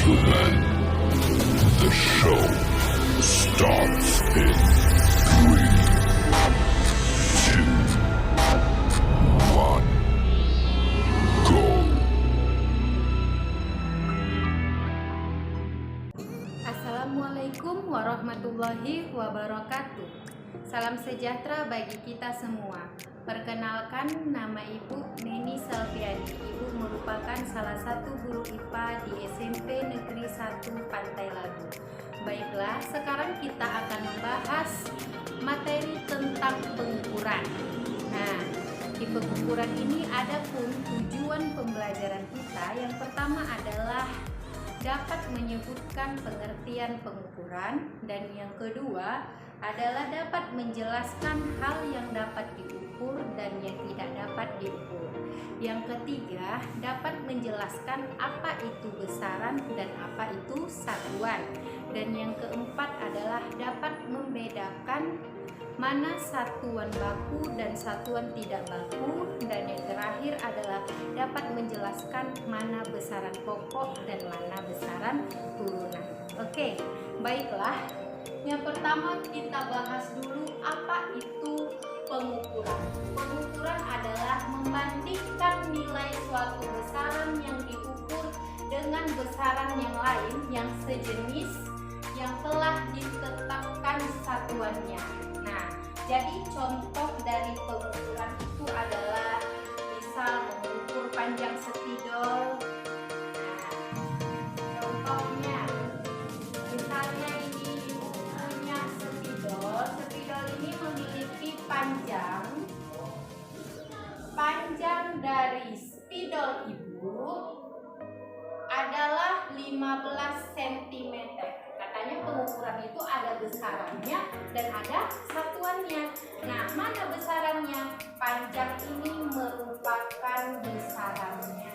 gentlemen, the show starts in 3, 2, 1, go. Assalamualaikum warahmatullahi wabarakatuh. Salam sejahtera bagi kita semua. Perkenalkan, nama Ibu Neni Salviani. Ibu merupakan salah satu guru IPA di SMP Negeri 1 Pantai Labu. Baiklah, sekarang kita akan membahas materi tentang pengukuran. Nah, di pengukuran ini ada pun tujuan pembelajaran kita. Yang pertama adalah dapat menyebutkan pengertian pengukuran, dan yang kedua adalah dapat menjelaskan hal yang dapat diukur dan yang tidak dapat diukur. Yang ketiga, dapat menjelaskan apa itu besaran dan apa itu satuan. Dan yang keempat adalah dapat membedakan mana satuan baku dan satuan tidak baku. Dan yang terakhir adalah dapat menjelaskan mana besaran pokok dan mana besaran turunan. Oke, baiklah. Yang pertama kita bahas dulu apa itu pengukuran. Pengukuran adalah membandingkan nilai suatu besaran yang diukur dengan besaran yang lain yang sejenis yang telah ditetapkan satuannya. Nah, jadi contoh dari pengukuran itu adalah misal mengukur panjang spidol. Nah, contohnya misalnya ini punya spidol. Spidol ini memiliki panjang dari spidol ibu adalah 15 cm. Katanya pengukuran itu ada besarannya dan ada satuannya. Nah, mana besarannya? Panjang ini merupakan besarannya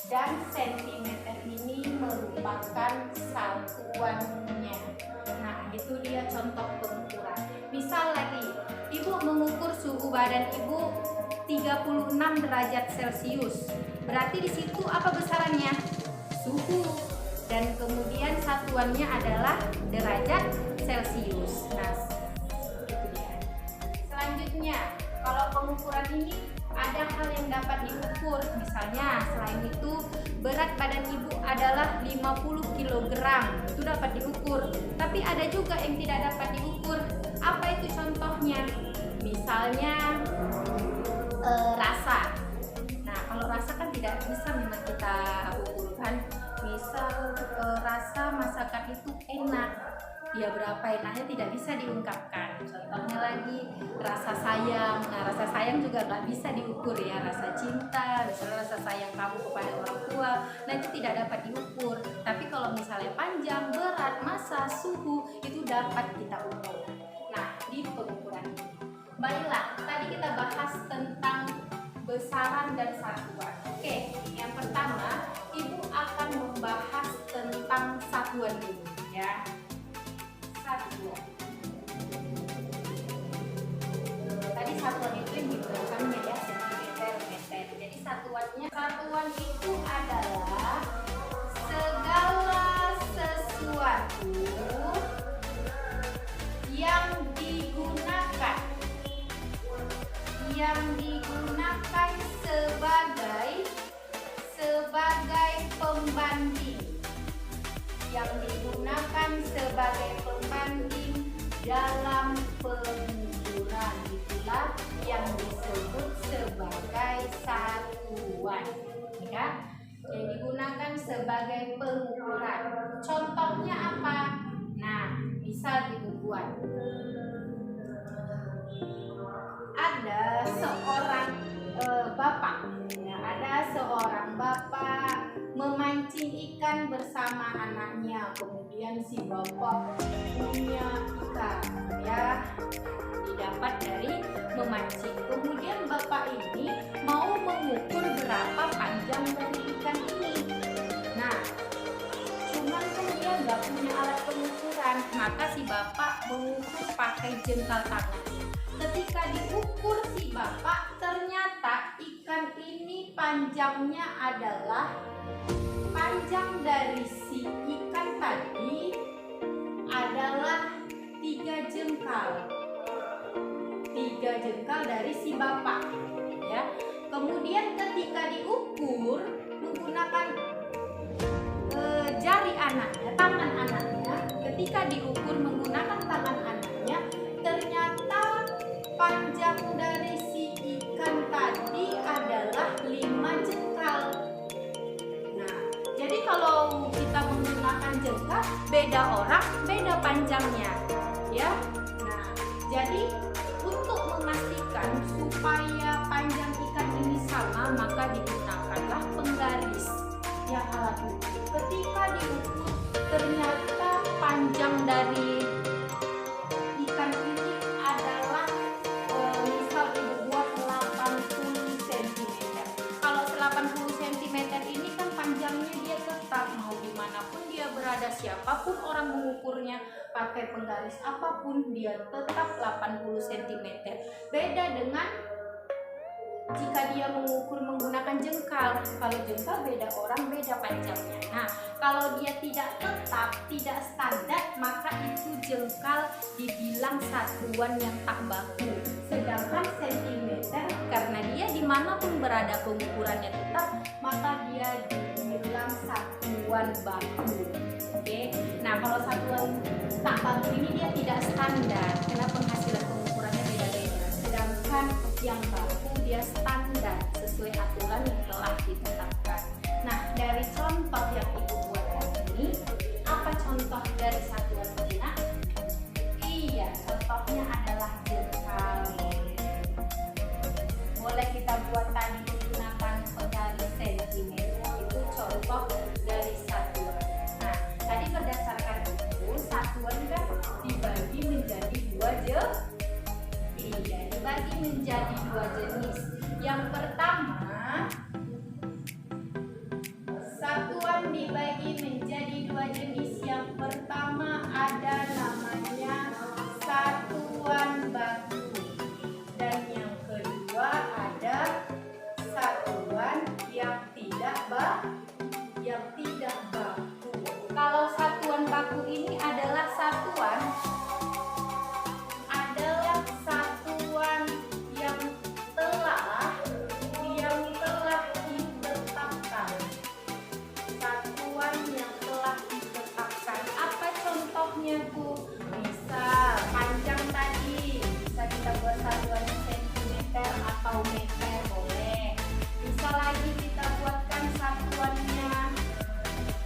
dan sentimeter ini merupakan satuannya. Nah, itu dia contoh pengukuran. Misal lagi, ibu mengukur suhu badan ibu 36 derajat Celcius. Berarti di situ apa besarannya? Suhu. Dan kemudian satuannya adalah derajat Celcius. Nah, itu dia. Selanjutnya, kalau pengukuran ini ada hal yang dapat diukur. Misalnya, selain itu berat badan ibu adalah 50 kg. Itu dapat diukur. Tapi ada juga yang tidak dapat diukur. Apa itu contohnya? Misalnya rasa. Nah, kalau rasa kan tidak bisa memang kita ukur kan. Misal rasa masakan itu enak, ya berapa enaknya tidak bisa diungkapkan. Contohnya lagi rasa sayang. Nah, rasa sayang juga nggak bisa diukur ya. Rasa cinta, misalnya rasa sayang kamu kepada orang tua, nah itu tidak dapat diukur. Tapi kalau misalnya panjang, berat, massa, suhu, itu dapat kita ukur. Nah, di pengukuran ini. Baiklah, tadi kita bahas tentang besaran dan satuan. Oke, yang pertama ibu akan membahas tentang satuan dulu ya. Satuan. Tadi satuan itu yang digunakannya ya sentimeter, meter. Jadi satuan itu adalah segala sesuatu yang digunakan sebagai pembanding dalam pengukuran. Itulah yang disebut sebagai satuan ya, yang digunakan sebagai pengukuran. Contohnya apa? Nah, misal dibuat ada seorang bapak ya, ada seorang bapak memancing ikan bersama anaknya. Kemudian si bapak punya ikan ya, didapat dari memancing. Kemudian bapak ini mau mengukur berapa panjang dari ikan ini. Nah, cuman kan dia nggak punya alat pengukuran, maka si bapak mengukur pakai jengkal tangan. Ketika diukur si bapak, ternyata ikan ini panjangnya adalah panjang dari si ikan tadi adalah 3 jengkal. 3 jengkal dari si bapak, ya. Kemudian ketika diukur menggunakan jari anaknya, tangan anaknya, ketika diukur menggunakan tangan anaknya, ternyata panjang dari si ikan tadi adalah 5 jengkal. Nah, jadi kalau kita menggunakan jengkal, beda orang, beda panjangnya, ya. Nah, jadi untuk memastikan supaya panjang ikan ini sama, maka digunakanlah penggaris yang alat ukur. Ketika diukur ternyata panjang dari ikan ini adalah misal ibu buat 80 cm. Kalau 80 cm ini kan panjangnya dia tetap, mau dimanapun dia berada, siapapun orang mengukurnya pakai penggaris apapun, dia tetap 80 cm. Beda dengan jika dia mengukur menggunakan jengkal. Kalau jengkal beda orang, beda panjangnya. Nah, kalau dia tidak tetap, tidak standar, maka itu jengkal dibilang satuan yang tak baku. Sedangkan sentimeter, karena dia dimanapun berada pengukurannya tetap, maka dia dibilang satuan baku. Oke. Nah, kalau satuan tak baku ini dia tidak standar, karena penghasilan pengukurannya beda-beda. Sedangkan yang baku dia standar sesuai aturan yang telah ditetapkan. Nah, dari contoh yang ibu buatkan ini, apa contoh dari satuan ini? Iya, contohnya adalah jengkal. Boleh kita buat tadi menggunakan penggaris sentimeter, itu contoh dari satuan. Nah, tadi berdasarkan itu satuan kan dibagi menjadi 2 jenis. Iya, dibagi menjadi 2 jenis. Yang pertama, satuan dibagi menjadi 2 jenis. Yang pertama ada namanya satuan baku, dan yang kedua ada satuan yang tidak baku. Kalau satuan baku ini adalah satuan ditetapkan. Satuan yang telah ditetapkan. Apa contohnya tuh? Misal panjang tadi bisa kita buat satuan sentimeter atau meter, boleh. Bisa lagi kita buatkan satuannya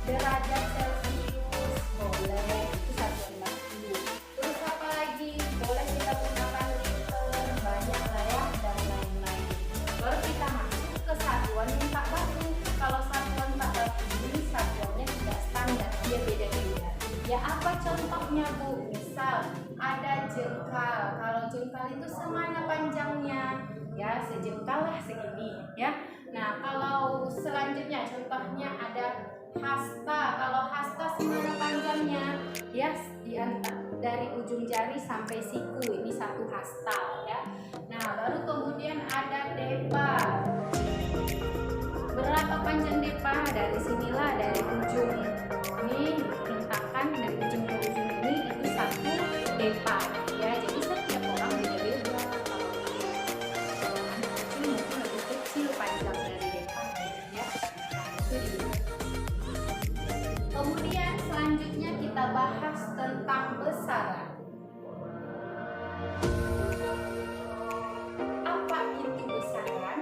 derajat Celcius, boleh. Itu satuan baku. Terus apa lagi? Boleh kita gunakan liter, banyak lah ya, dan lain-lain. Baru kita masuk ke satuan yang tak baku. Kalau satuan tak baku ini satuannya tidak standar, dia beda-beda. Ya, apa contohnya Bu? Misal ada jengkal. Kalau jengkal itu semana panjangnya? Ya, sejengkal lah segini, ya. Nah, kalau selanjutnya contohnya ada hasta. Kalau hasta semana panjangnya? Ya, dari ujung jari sampai siku, ini satu hasta, ya. Nah, baru kemudian ada depa. Berapa panjang depa? Dari sinilah, dari ujung ini rentakan, dari ujung ke ujung ini itu satu depa, ya. Jadi setiap orang beda-beda. Kalau anak kecil mungkin lebih kecil panjang dari depa, ya. Nah, itu dia. Kemudian selanjutnya kita bahas tentang besaran. Apa itu besaran?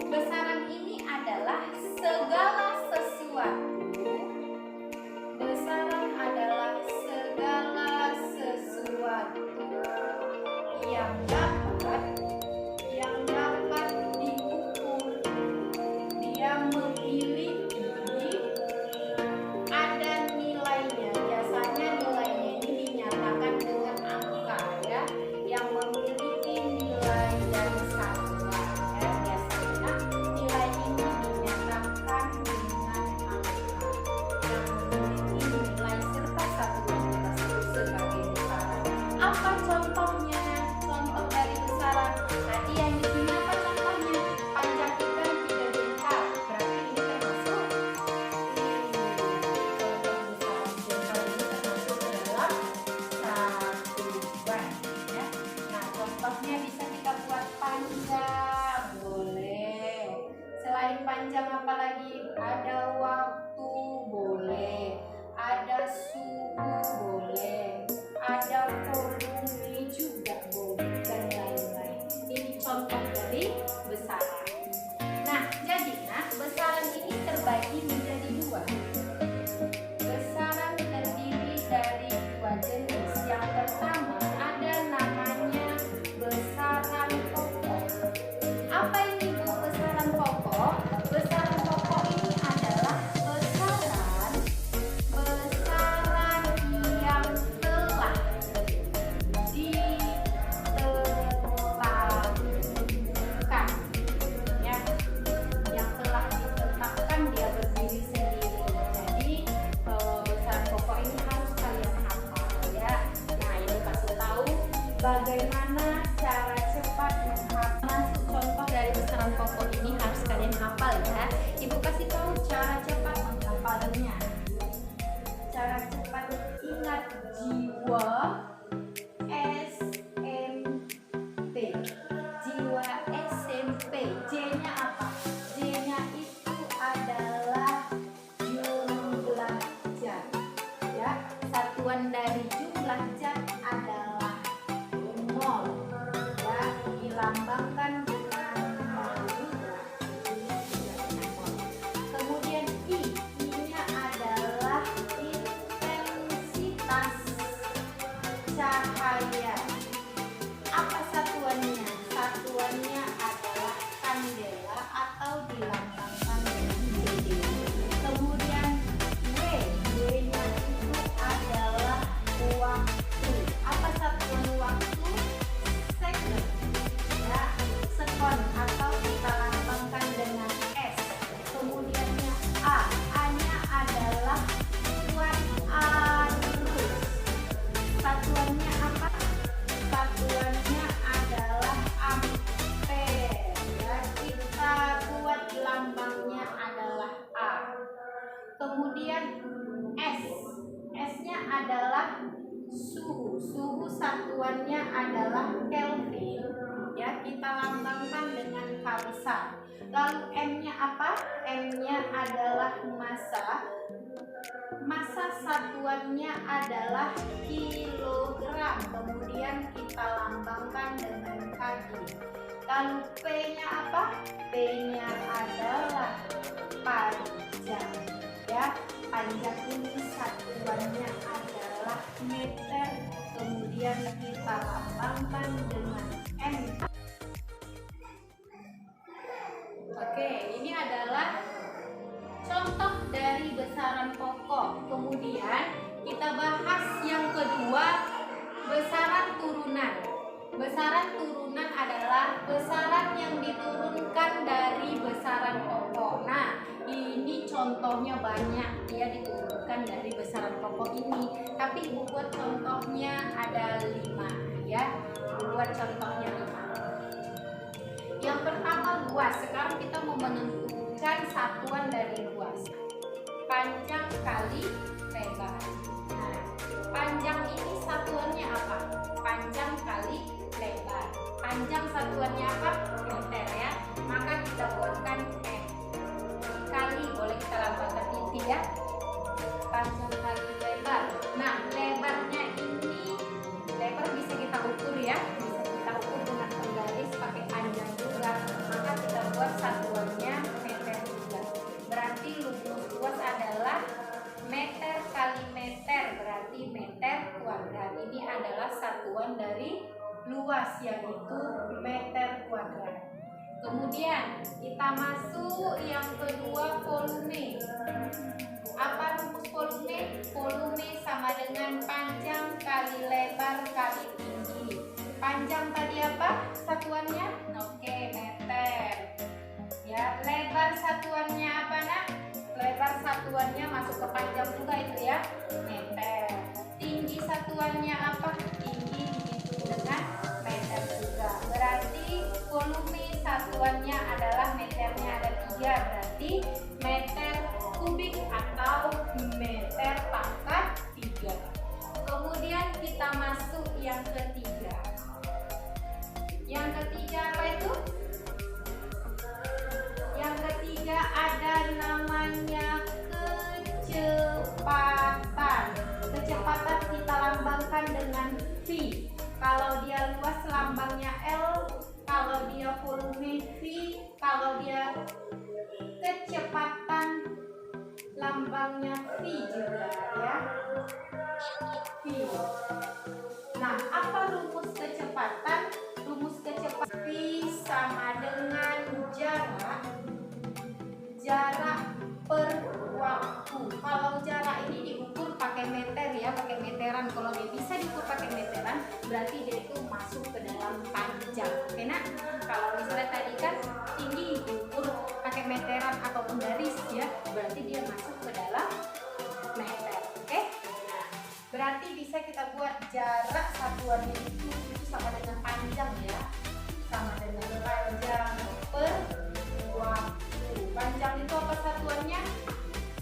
Besaran ini adalah segala sesuatu. Besaran adalah segala sesuatu panjang apa lagi? Ada waktu boleh, ada suhu boleh, ada volume juga boleh, dan lain-lain. Ini contoh dari besaran. Nah, jadinya besaran ini terbagi menjadi dua. Besaran terdiri dari dua jenis. Yang pertama ada namanya besaran pokok. Apa ini Bu besaran pokok? Besaran pokok ini adalah besaran yang telah ditetapkan, ya, yang telah ditetapkan dia berdiri sendiri. Jadi besaran pokok ini harus kalian hafal, ya. Nah, ini kasih tahu bagaimana cara cepat menghafal. Contoh dari besaran pokok ini harus kalian hafal, ya. Ibu kasih tahu cara cepat menghafalnya. Cara cepat ingat jiwa SMP. Jiwa SMP. J-nya apa? J-nya itu adalah jumlah zat. Ya, satuan dari jumlah zat adalah mol. Ya, dilambangkan dengan mol juga. Kemudian I-nya adalah intensitas cahaya. Apa satuannya? Satuannya adalah kandela atau dilambangkan dengan CD. Kemudian W-nya itu adalah waktu. Apa satuan waktu? Second. Ya, sekon atau kita lambangkan dengan S. Kemudiannya A-nya adalah watt arus. Satuannya apa? Satuannya adalah ampere. Ya, kita buat lambangnya adalah A. Kemudian S. S-nya adalah suhu. Suhu satuannya adalah Kelvin. Ya, kita lambangkan dengan kali 1. Lalu M-nya apa? M-nya adalah massa. Massa satuannya adalah kilogram. Kemudian kita lambangkan dengan kaki. Lalu P-nya apa? P-nya adalah panjang. Ya, panjang ini satuannya adalah meter. Kemudian kita lambangkan dengan M. Oke, ini adalah contoh dari besaran pokok. Kemudian kita bahas yang kedua, besaran turunan. Besaran turunan adalah besaran yang diturunkan dari besaran pokok. Nah, ini contohnya banyak, dia diturunkan dari besaran pokok ini. Tapi Ibu buat contohnya ada 5, ya. Ibu buat contohnya 5. Yang pertama luas. Sekarang kita mau menentukan satuan dari luas. Panjang kali lebar. Nah, panjang ini satuannya apa? Panjang kali lebar. Panjang satuannya apa? Meter, ya. Maka kita buatkan M. Kali boleh kita lambangkan inti, ya. Panjang kali lebar. Nah, lebarnya ini, lebar bisa kita ukur, ya. Bisa kita ukur dengan penggaris pakai panjang juga. Maka kita buat satuannya meter juga. Berarti luas adalah meter kali meter, berarti meter kuadrat. Ini adalah satuan dari luas, yaitu meter kuadrat. Kemudian kita masuk yang kedua, volume. Apa rumus volume? Volume sama dengan panjang kali lebar kali tinggi. Panjang tadi apa satuannya? Oke, meter. Ya, lebar satuannya apa, Nak? Lebar satuannya masuk ke panjang juga itu, ya, meter. Tinggi satuannya apa? Tinggi dihitung dengan meter juga. Berarti volume satuannya adalah meternya ada 3, berarti meter kubik atau meter pangkat 3. Kemudian kita masuk yang ketiga. Yang ketiga lambangnya V juga ya. V. Nah, apa rumus kecepatan? Rumus kecepatan V sama dengan jarak per waktu. Kalau jarak ini diukur pakai meter ya, pakai meteran. Kalau dia bisa diukur pakai meteran, berarti dia itu masuk ke dalam panjang. Oke nak? Kalau misalnya tadi kan tinggi diukur pakai meteran ataupun garis ya, berarti dia masuk ke dalam meter. Oke? Nah, berarti bisa kita buat jarak satuannya itu sama dengan panjang ya, sama dengan panjang per waktu. Panjang itu apa satuannya?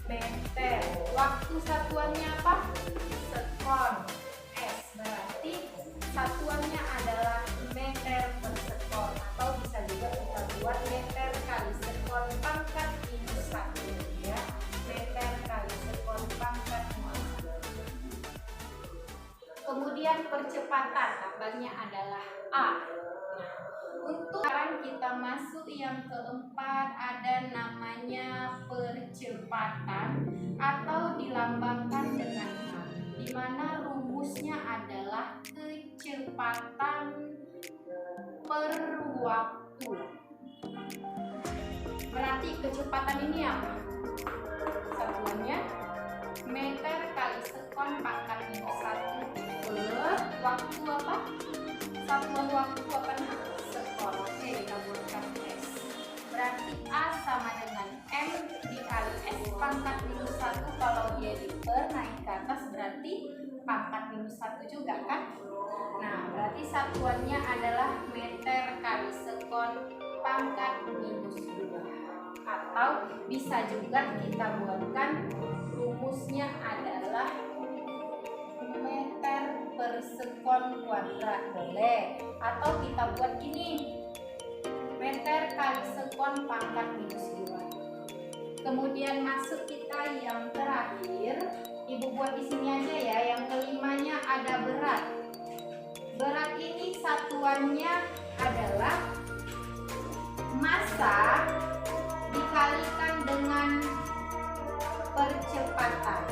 Meter. Waktu satuannya apa? Sekon. S. Berarti satuannya adalah meter per sekon, atau bisa juga kita buat meter kali sekon pangkat minus 1 ya. Meter kali sekon pangkat minus 1. Kemudian percepatan lambangnya adalah A. Nah, untuk sekarang kita masuk yang keempat, ada namanya percepatan atau dilambangkan dengan A, di mana rumusnya adalah kecepatan per waktu. Berarti kecepatan ini apa? Satuannya meter kali sekon pangkat minus 1 per waktu apa? Satuan waktu apa nih? Sekon. Oke, kita buatkan S. Berarti A sama dengan M dikali S pangkat minus 1. Kalau dia diper naik ke atas berarti pangkat minus 1 juga kan? Nah, berarti satuannya adalah meter kali sekon pangkat minus 2. Atau bisa juga kita buatkan rumusnya adalah meter per sekon kuadrat, boleh. Atau kita buat gini, meter kali sekon pangkat minus 2. Kemudian masuk kita yang terakhir, ibu buat di sini aja ya. Yang kelimanya ada berat. Berat ini satuannya adalah massa dikalikan dengan percepatan.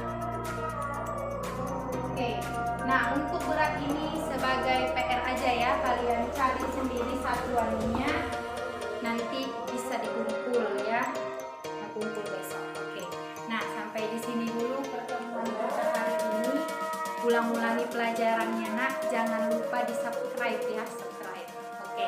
Oke, nah untuk berat ini sebagai PR aja ya, kalian cari sendiri satuannya, nanti bisa dikumpul ya, kumpul besok. Oke, nah sampai di sini dulu pertemuan kita hari ini. Ulang-ulangi pelajarannya nak, jangan lupa di subscribe ya, subscribe. Oke,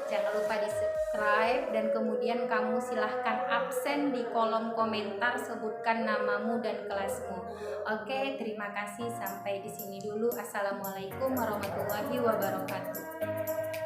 jangan lupa di subscribe dan kemudian kamu silahkan absen di kolom komentar, sebutkan namamu dan kelasmu. Oke, terima kasih, sampai di sini dulu. Assalamualaikum warahmatullahi wabarakatuh.